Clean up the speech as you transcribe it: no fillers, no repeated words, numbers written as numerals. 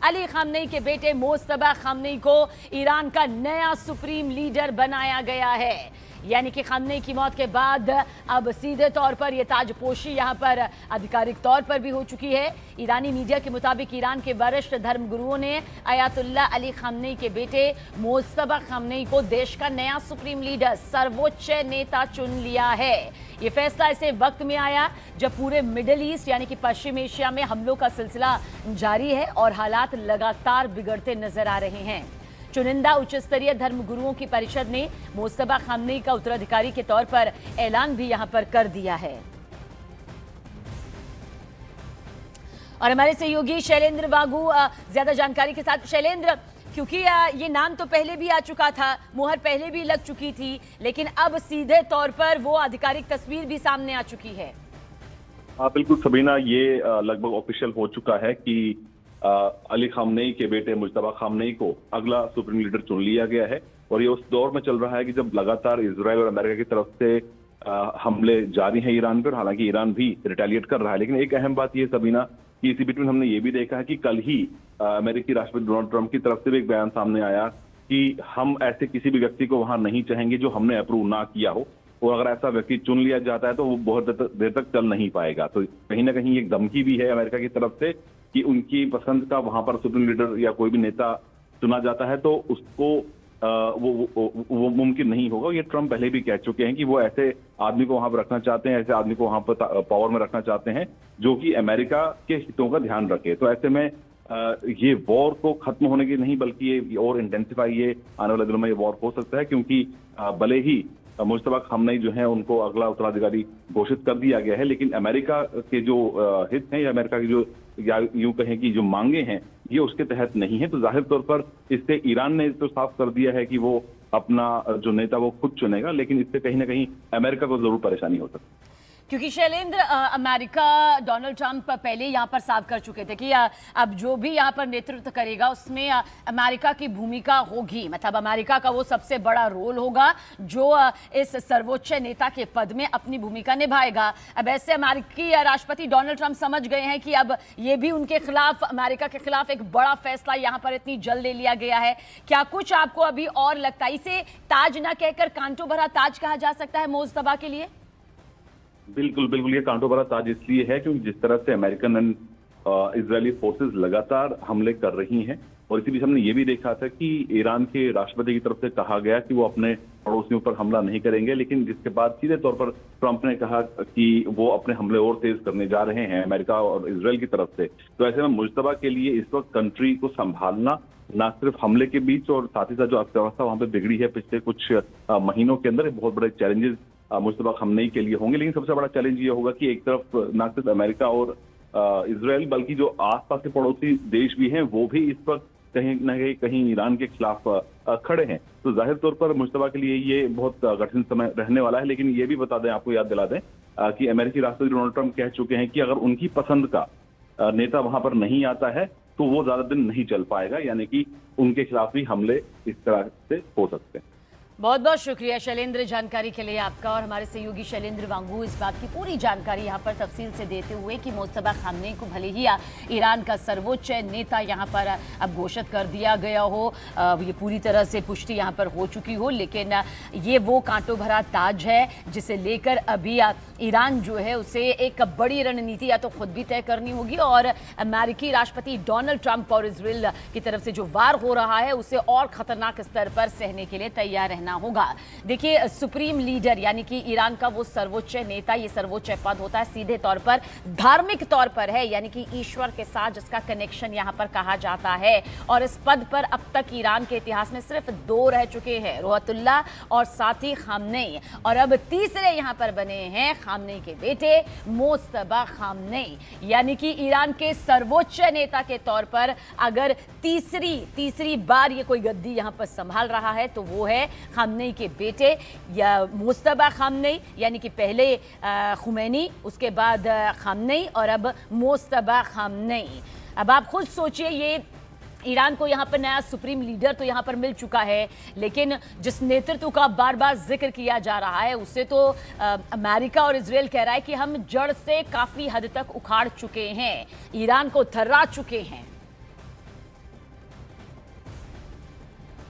Ali Khamenei के बेटे मोस्तबा Khamenei को ईरान का नया सुप्रीम लीडर बनाया गया है। यानी कि खामनेई की मौत के बाद अब सीधे तौर पर यह ताजपोशी यहां पर आधिकारिक तौर पर भी हो चुकी है। ईरानी मीडिया के मुताबिक ईरान के वरिष्ठ धर्मगुरुओं ने अयातुल्ला अली खामनेई के बेटे मोस्तबा खामनेई को देश का नया सुप्रीम लीडर, सर्वोच्च नेता चुन लिया है। ये फैसला ऐसे वक्त में आया जब पूरे मिडिल ईस्ट यानी कि पश्चिम एशिया में हमलों का सिलसिला जारी है और हालात लगातार बिगड़ते नजर आ रहे हैं। चुनिंदा उच्च स्तरीय धर्मगुरुओं की परिषद ने मोस्तबा खामनेई का उत्तराधिकारी के तौर पर ऐलान भी यहां पर कर दिया है। और हमारे सहयोगी शैलेंद्र वागू ज्यादा जानकारी के साथ। शैलेंद्र, क्योंकि ये नाम तो पहले भी आ चुका था, मुहर पहले भी लग चुकी थी, लेकिन अब सीधे तौर पर वो आधिकारिक तस्वीर भी सामने आ चुकी है। हाँ बिल्कुल सबीना, ये लगभग ऑफिशियल हो चुका है कि अली खामनेई के बेटे मुज्तबा खामनेई को अगला सुप्रीम लीडर चुन लिया गया है। और ये उस दौर में चल रहा है कि जब लगातार इजराइल और अमेरिका की तरफ से हमले जारी हैं ईरान पर। हालांकि ईरान भी रिटेलिएट कर रहा है, लेकिन एक अहम बात ये सबीना कि इसी बीच में हमने ये भी देखा है कि कल ही अमेरिकी राष्ट्रपति डोनाल्ड ट्रंप की तरफ से भी एक बयान सामने आया कि हम ऐसे किसी भी व्यक्ति को वहां नहीं चाहेंगे जो हमने अप्रूव ना किया हो, और अगर ऐसा व्यक्ति चुन लिया जाता है तो वो बहुत देर तक चल नहीं पाएगा। तो कहीं ना कहीं एक धमकी भी है अमेरिका की तरफ से कि उनकी पसंद का वहां पर सुप्रीम लीडर या कोई भी नेता चुना जाता है तो उसको वो मुमकिन नहीं होगा। ये ट्रंप पहले भी कह चुके हैं कि वो ऐसे आदमी को वहां पर रखना चाहते हैं, ऐसे आदमी को वहां पर पावर में रखना चाहते हैं जो कि अमेरिका के हितों का ध्यान रखे। तो ऐसे में ये वॉर को खत्म होने की नहीं बल्कि ये और इंटेंसिफाई, ये आने वाले दिनों में ये वॉर हो सकता है, क्योंकि भले ही मुज्तबा खामनेई जो है उनको अगला उत्तराधिकारी घोषित कर दिया गया है, लेकिन अमेरिका के जो हित हैं या अमेरिका की जो या यूं कहें कि जो मांगे हैं ये उसके तहत नहीं है। तो जाहिर तौर पर इससे ईरान ने तो साफ कर दिया है कि वो अपना जो नेता वो खुद चुनेगा, लेकिन इससे कहीं ना कहीं अमेरिका को जरूर परेशानी हो सकती है। क्योंकि शैलेंद्र, अमेरिका डोनाल्ड ट्रंप पहले यहाँ पर साफ कर चुके थे कि अब जो भी यहाँ पर नेतृत्व करेगा उसमें अमेरिका की भूमिका होगी, मतलब अमेरिका का वो सबसे बड़ा रोल होगा जो इस सर्वोच्च नेता के पद में अपनी भूमिका निभाएगा। अब ऐसे अमेरिकी राष्ट्रपति डोनाल्ड ट्रंप समझ गए हैं कि अब ये भी उनके खिलाफ, अमेरिका के खिलाफ एक बड़ा फैसला यहाँ पर इतनी जल्द ले लिया गया है। क्या कुछ आपको अभी और लगता है, इसे ताज ना कहकर कांटों भरा ताज कहा जा सकता है मोस्तबा के लिए? बिल्कुल बिल्कुल, ये कांटों भरा ताज इसलिए है क्योंकि जिस तरह से अमेरिकन एंड इजरायली फोर्सेस लगातार हमले कर रही हैं, और इसी बीच हमने ये भी देखा था कि ईरान के राष्ट्रपति की तरफ से कहा गया कि वो अपने पड़ोसियों पर हमला नहीं करेंगे, लेकिन जिसके बाद सीधे तौर पर ट्रंप ने कहा कि वो अपने हमले और तेज करने जा रहे हैं अमेरिका और इजराइल की तरफ से। तो ऐसे में मुज्तबा के लिए इस वक्त कंट्री को संभालना, ना सिर्फ हमले के बीच और साथ ही साथ जो अर्थव्यवस्था वहां पर बिगड़ी है पिछले कुछ महीनों के अंदर, बहुत बड़े चैलेंजेस मुज्तबा खामनेई के लिए होंगे। लेकिन सबसे बड़ा चैलेंज ये होगा कि एक तरफ ना सिर्फ अमेरिका और इजराइल बल्कि जो आसपास के पड़ोसी देश भी हैं वो भी इस वक्त कहीं ना कहीं ईरान के खिलाफ खड़े हैं। तो जाहिर तौर पर मुज्तबा के लिए ये बहुत कठिन समय रहने वाला है। लेकिन ये भी बता दें, आपको याद दिला दें कि अमेरिकी राष्ट्रपति डोनाल्ड ट्रंप कह चुके हैं कि अगर उनकी पसंद का नेता वहां पर नहीं आता है तो वो ज्यादा दिन नहीं चल पाएगा, यानी कि उनके खिलाफ भी हमले इस तरह से हो सकते हैं। बहुत बहुत शुक्रिया शैलेंद्र जानकारी के लिए आपका। और हमारे सहयोगी शैलेंद्र वांगू इस बात की पूरी जानकारी यहाँ पर तफसील से देते हुए कि मोस्तबा खामनेई को भले ही ईरान का सर्वोच्च नेता यहाँ पर अब घोषित कर दिया गया हो, ये पूरी तरह से पुष्टि यहाँ पर हो चुकी हो, लेकिन ये वो कांटों भरा ताज है जिसे लेकर अभी ईरान जो है उसे एक बड़ी रणनीति या तो खुद भी तय करनी होगी, और अमेरिकी राष्ट्रपति डोनाल्ड ट्रंप और इजराइल की तरफ से जो वार हो रहा है उसे और खतरनाक स्तर पर सहने के लिए तैयार रहना होगा। देखिए, सुप्रीम लीडर यानी कि ईरान का वो सर्वोच्च नेता, ये सर्वोच्च पद होता है, सीधे तौर पर धार्मिक तौर पर है, यानी कि ईश्वर के साथ जिसका कनेक्शन यहां पर कहा जाता है। और इस पद पर अब तक ईरान के इतिहास में सिर्फ 2 रह चुके हैं, रुहतुल्ला और साथ ही खामनेई, और अब तीसरे यहां पर बने हैं खामनेई के बेटे मोस्तबा खामनेई। यानी कि ईरान के सर्वोच्च नेता के तौर पर अगर तीसरी बार ये कोई गद्दी यहां पर संभाल रहा है तो वो है खामनेई के बेटे या मुस्तबा खामनेई, यानी कि पहले खुमैनी, उसके बाद खामनेई और अब मुस्तबा खामनेई। अब आप खुद सोचिए, ये ईरान को यहाँ पर नया सुप्रीम लीडर तो यहाँ पर मिल चुका है, लेकिन जिस नेतृत्व का बार बार जिक्र किया जा रहा है उससे तो अमेरिका और इजराइल कह रहा है कि हम जड़ से काफी हद तक उखाड़ चुके हैं, ईरान को थर्रा चुके हैं।